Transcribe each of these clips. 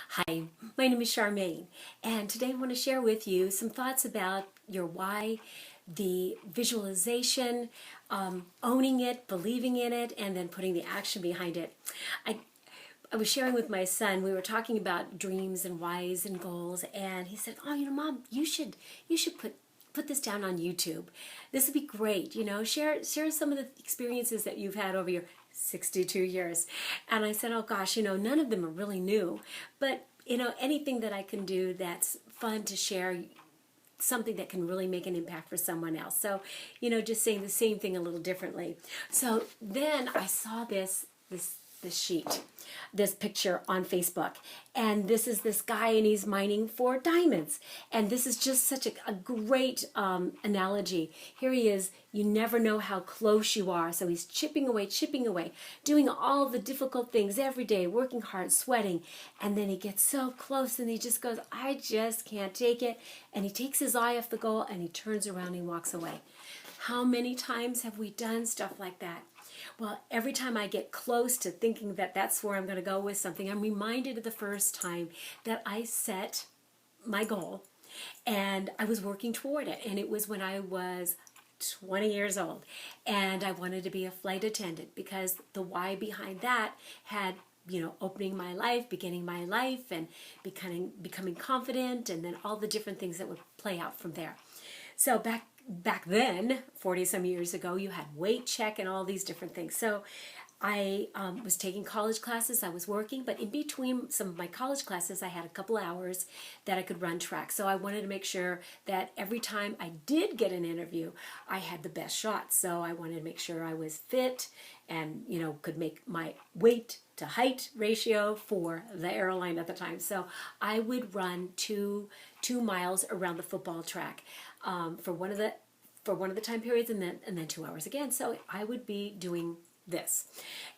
Hi, my name is Charmaine, and today I want to share with you some thoughts about your why, the visualization, owning it, believing in it, and then putting the action behind it. I, I was sharing with my son. We were talking about dreams and whys and goals, and he said, "Oh, Mom, you should put this down on YouTube. This would be great. Share some of the experiences that you've had over your 62 years." And I said, "Oh gosh, none of them are really new, but anything that I can do that's fun to share, something that can really make an impact for someone else." So, just saying the same thing a little differently. So then I saw this sheet, this picture on Facebook, and this is this guy, and he's mining for diamonds, and this is just such a great analogy. Here he is. You never know how close you are, so he's chipping away, doing all the difficult things every day, working hard, sweating, and then he gets so close, and he just goes, "I just can't take it," and he takes his eye off the goal, and he turns around and he walks away. How many times have we done stuff like that? Well, every time I get close to thinking that that's where I'm going to go with something, I'm reminded of the first time that I set my goal and I was working toward it. And it was when I was 20 years old, and I wanted to be a flight attendant because the why behind that had opening my life, beginning my life, and becoming confident, and then all the different things that would play out from there. So back then, 40 some years ago, you had weight check and all these different things. So I was taking college classes, I was working, but in between some of my college classes, I had a couple hours that I could run track. So I wanted to make sure that every time I did get an interview, I had the best shot. So I wanted to make sure I was fit and, could make my weight to height ratio for the airline at the time. So I would run two miles around the football track for one of the time periods, and then 2 hours again. So I would be doing this,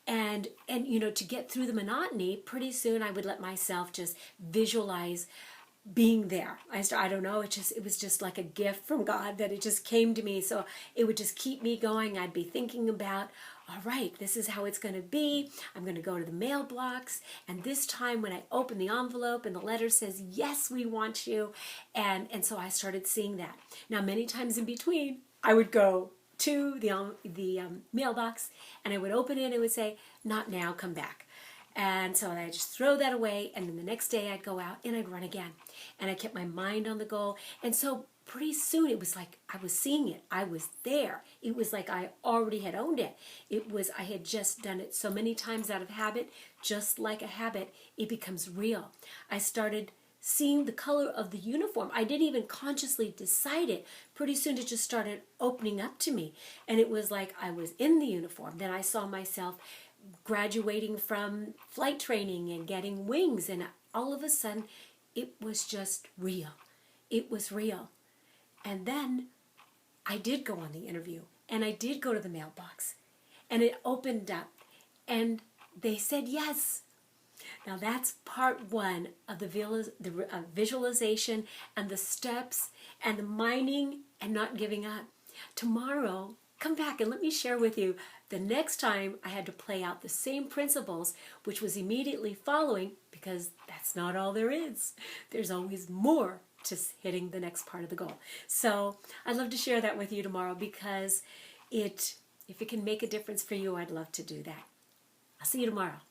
and to get through the monotony, pretty soon I would let myself just visualize being there. I don't know, it was just like a gift from God that it just came to me. So it would just keep me going. I'd be thinking about, all right, this is how it's going to be. I'm going to go to the mailbox, and this time when I open the envelope and the letter says, "Yes, we want you," and so I started seeing that. Now, many times in between, I would go to the mailbox, and I would open it and it would say, "Not now, come back." And so I just throw that away, and then the next day I'd go out and I'd run again. And I kept my mind on the goal. And so pretty soon it was like I was seeing it. I was there. It was like I already had owned it. I had just done it so many times out of habit. Just like a habit, it becomes real. I started seeing the color of the uniform. I didn't even consciously decide it. Pretty soon it just started opening up to me. And it was like I was in the uniform. Then I saw myself graduating from flight training and getting wings, and all of a sudden it was just real. It was real. And then I did go on the interview, and I did go to the mailbox, and it opened up, and they said yes. Now that's part one of the visualization and the steps and the mining and not giving up. Tomorrow, come back and let me share with you the next time I had to play out the same principles, which was immediately following, because that's not all there is. There's always more to hitting the next part of the goal. So I'd love to share that with you tomorrow, because if it can make a difference for you, I'd love to do that. I'll see you tomorrow.